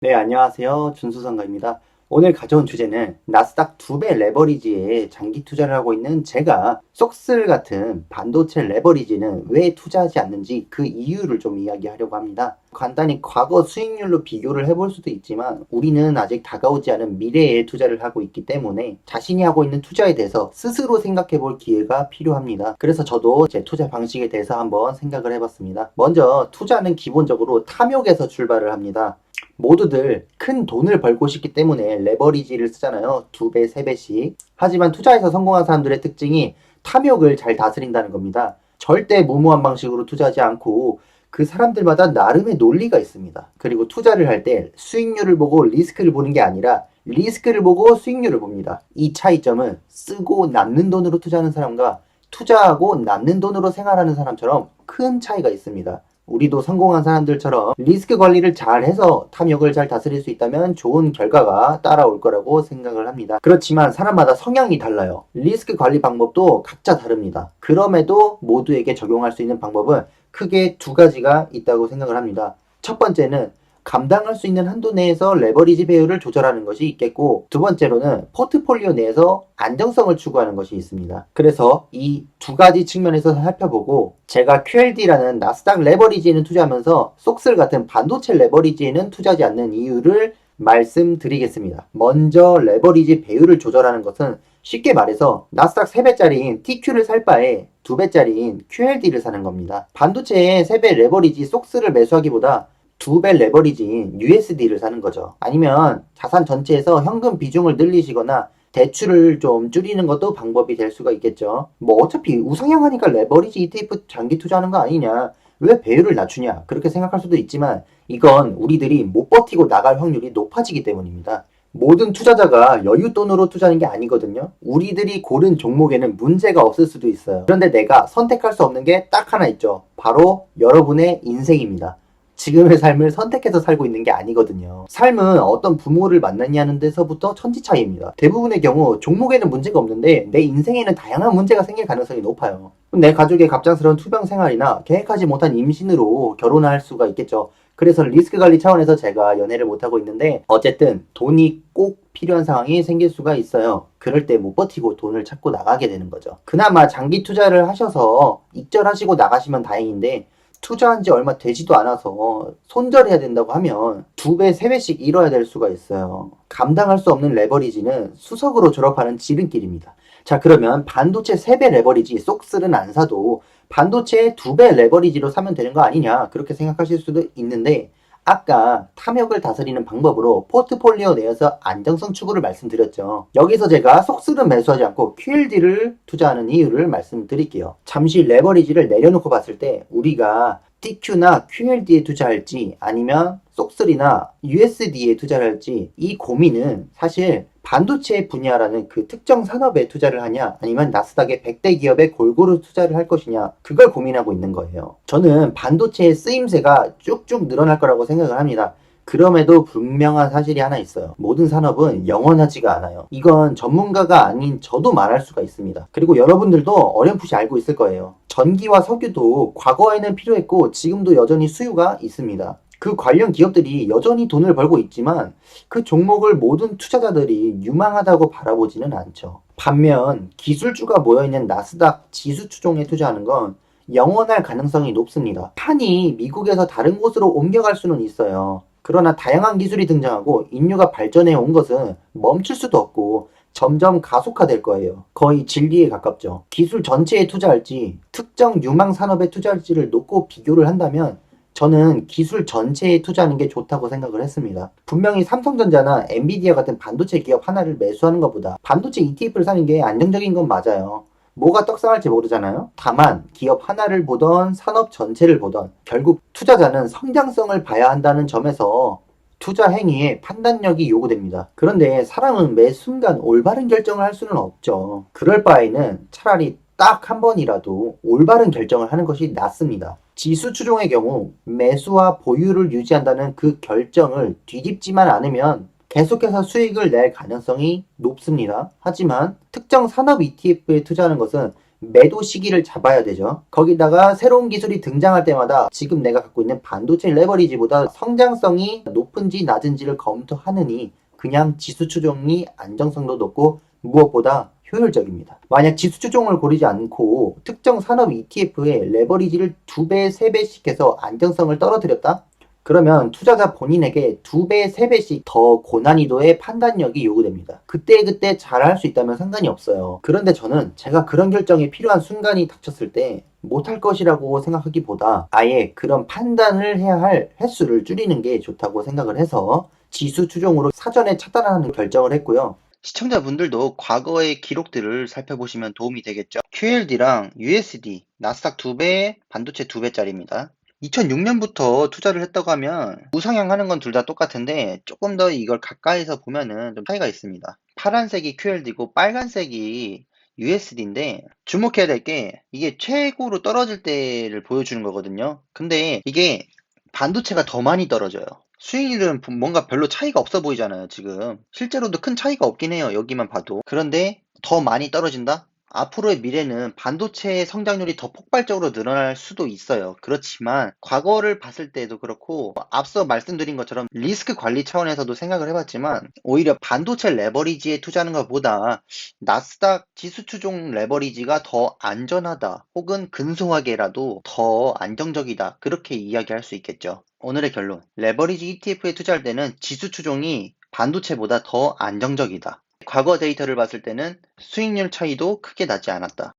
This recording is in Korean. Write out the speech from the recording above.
네, 안녕하세요. 준수선가입니다. 오늘 가져온 주제는 나스닥 2배 레버리지에 장기 투자를 하고 있는 제가 속슬 같은 반도체 레버리지는 왜 투자하지 않는지 그 이유를 좀 이야기하려고 합니다. 간단히 과거 수익률로 비교를 해볼 수도 있지만 우리는 아직 다가오지 않은 미래에 투자를 하고 있기 때문에 자신이 하고 있는 투자에 대해서 스스로 생각해 볼 기회가 필요합니다. 그래서 저도 제 투자 방식에 대해서 한번 생각을 해봤습니다. 먼저 투자는 기본적으로 탐욕에서 출발을 합니다. 모두들 큰 돈을 벌고 싶기 때문에 레버리지를 쓰잖아요. 2배, 3배씩. 하지만 투자에서 성공한 사람들의 특징이 탐욕을 잘 다스린다는 겁니다. 절대 무모한 방식으로 투자하지 않고 그 사람들마다 나름의 논리가 있습니다. 그리고 투자를 할 때 수익률을 보고 리스크를 보는 게 아니라 리스크를 보고 수익률을 봅니다. 이 차이점은 쓰고 남는 돈으로 투자하는 사람과 투자하고 남는 돈으로 생활하는 사람처럼 큰 차이가 있습니다. 우리도 성공한 사람들처럼 리스크 관리를 잘 해서 탐욕을 잘 다스릴 수 있다면 좋은 결과가 따라올 거라고 생각을 합니다. 그렇지만 사람마다 성향이 달라요. 리스크 관리 방법도 각자 다릅니다. 그럼에도 모두에게 적용할 수 있는 방법은 크게 두 가지가 있다고 생각을 합니다. 첫 번째는 감당할 수 있는 한도 내에서 레버리지 배율을 조절하는 것이 있겠고, 두 번째로는 포트폴리오 내에서 안정성을 추구하는 것이 있습니다. 그래서 이 두 가지 측면에서 살펴보고 제가 QLD라는 나스닥 레버리지에는 투자하면서 속슬 같은 반도체 레버리지에는 투자하지 않는 이유를 말씀드리겠습니다. 먼저 레버리지 배율을 조절하는 것은 쉽게 말해서 나스닥 3배짜리인 TQ를 살 바에 2배짜리인 QLD를 사는 겁니다. 반도체의 3배 레버리지 속스를 매수하기보다 2배 레버리지인 USD를 사는 거죠. 아니면 자산 전체에서 현금 비중을 늘리시거나 대출을 좀 줄이는 것도 방법이 될 수가 있겠죠. 뭐 어차피 우상향하니까 레버리지 ETF 장기 투자하는 거 아니냐, 왜 배율을 낮추냐, 그렇게 생각할 수도 있지만 이건 우리들이 못 버티고 나갈 확률이 높아지기 때문입니다. 모든 투자자가 여윳돈으로 투자하는 게 아니거든요. 우리들이 고른 종목에는 문제가 없을 수도 있어요. 그런데 내가 선택할 수 없는 게 딱 하나 있죠. 바로 여러분의 인생입니다. 지금의 삶을 선택해서 살고 있는 게 아니거든요. 삶은 어떤 부모를 만났냐는 데서부터 천지차이입니다. 대부분의 경우 종목에는 문제가 없는데 내 인생에는 다양한 문제가 생길 가능성이 높아요. 내 가족의 갑작스러운 투병 생활이나 계획하지 못한 임신으로 결혼할 수가 있겠죠. 그래서 리스크 관리 차원에서 제가 연애를 못하고 있는데, 어쨌든 돈이 꼭 필요한 상황이 생길 수가 있어요. 그럴 때 못 버티고 돈을 찾고 나가게 되는 거죠. 그나마 장기 투자를 하셔서 익절하시고 나가시면 다행인데, 투자한 지 얼마 되지도 않아서 손절해야 된다고 하면 2배, 3배씩 잃어야 될 수가 있어요. 감당할 수 없는 레버리지는 수석으로 졸업하는 지름길입니다. 자, 그러면 반도체 3배 레버리지 속슬은 안 사도 반도체 2배 레버리지로 사면 되는 거 아니냐, 그렇게 생각하실 수도 있는데, 아까 탐욕을 다스리는 방법으로 포트폴리오 내에서 안정성 추구를 말씀드렸죠. 여기서 제가 속슬은 매수하지 않고 QLD를 투자하는 이유를 말씀드릴게요. 잠시 레버리지를 내려놓고 봤을 때 우리가 TQ나 QLD에 투자할지 아니면 속슬이나 USD에 투자를 할지, 이 고민은 사실 반도체 분야라는 그 특정 산업에 투자를 하냐 아니면 나스닥의 100대 기업에 골고루 투자를 할 것이냐, 그걸 고민하고 있는 거예요. 저는 반도체의 쓰임새가 쭉쭉 늘어날 거라고 생각을 합니다. 그럼에도 분명한 사실이 하나 있어요. 모든 산업은 영원하지가 않아요. 이건 전문가가 아닌 저도 말할 수가 있습니다. 그리고 여러분들도 어렴풋이 알고 있을 거예요. 전기와 석유도 과거에는 필요했고 지금도 여전히 수요가 있습니다. 그 관련 기업들이 여전히 돈을 벌고 있지만 그 종목을 모든 투자자들이 유망하다고 바라보지는 않죠. 반면 기술주가 모여있는 나스닥 지수 추종에 투자하는 건 영원할 가능성이 높습니다. 판이 미국에서 다른 곳으로 옮겨갈 수는 있어요. 그러나 다양한 기술이 등장하고 인류가 발전해 온 것은 멈출 수도 없고 점점 가속화될 거예요. 거의 진리에 가깝죠. 기술 전체에 투자할지 특정 유망 산업에 투자할지를 놓고 비교를 한다면 저는 기술 전체에 투자하는 게 좋다고 생각을 했습니다. 분명히 삼성전자나 엔비디아 같은 반도체 기업 하나를 매수하는 것보다 반도체 ETF를 사는 게 안정적인 건 맞아요. 뭐가 떡상할지 모르잖아요. 다만 기업 하나를 보던 산업 전체를 보던 결국 투자자는 성장성을 봐야 한다는 점에서 투자 행위에 판단력이 요구됩니다. 그런데 사람은 매 순간 올바른 결정을 할 수는 없죠. 그럴 바에는 차라리 딱 한 번이라도 올바른 결정을 하는 것이 낫습니다. 지수 추종의 경우 매수와 보유를 유지한다는 그 결정을 뒤집지만 않으면 계속해서 수익을 낼 가능성이 높습니다. 하지만 특정 산업 ETF에 투자하는 것은 매도 시기를 잡아야 되죠. 거기다가 새로운 기술이 등장할 때마다 지금 내가 갖고 있는 반도체 레버리지보다 성장성이 높은지 낮은지를 검토하느니 그냥 지수 추종이 안정성도 높고 무엇보다 효율적입니다. 만약 지수 추종을 고르지 않고 특정 산업 ETF에 레버리지를 2배, 3배씩 해서 안정성을 떨어뜨렸다? 그러면 투자자 본인에게 2배, 3배씩 더 고난이도의 판단력이 요구됩니다. 그때그때 잘할 수 있다면 상관이 없어요. 그런데 저는 제가 그런 결정이 필요한 순간이 닥쳤을 때 못할 것이라고 생각하기보다 아예 그런 판단을 해야 할 횟수를 줄이는 게 좋다고 생각을 해서 지수 추종으로 사전에 차단하는 결정을 했고요. 시청자분들도 과거의 기록들을 살펴보시면 도움이 되겠죠. QLD랑 USD, 나스닥 2배, 반도체 2배짜리입니다. 2006년부터 투자를 했다고 하면 우상향하는 건 둘 다 똑같은데 조금 더 이걸 가까이서 보면은 좀 차이가 있습니다. 파란색이 QLD고 빨간색이 USD인데 주목해야 될 게 이게 최고로 떨어질 때를 보여주는 거거든요. 근데 이게 반도체가 더 많이 떨어져요. 수익률은 뭔가 별로 차이가 없어 보이잖아요, 지금. 실제로도 큰 차이가 없긴 해요, 여기만 봐도. 그런데 더 많이 떨어진다? 앞으로의 미래는 반도체의 성장률이 더 폭발적으로 늘어날 수도 있어요. 그렇지만 과거를 봤을 때도 그렇고 앞서 말씀드린 것처럼 리스크 관리 차원에서도 생각을 해봤지만 오히려 반도체 레버리지에 투자하는 것보다 나스닥 지수 추종 레버리지가 더 안전하다 혹은 근소하게라도 더 안정적이다 그렇게 이야기할 수 있겠죠. 오늘의 결론, 레버리지 ETF에 투자할 때는 지수 추종이 반도체보다 더 안정적이다. 과거 데이터를 봤을 때는 수익률 차이도 크게 나지 않았다.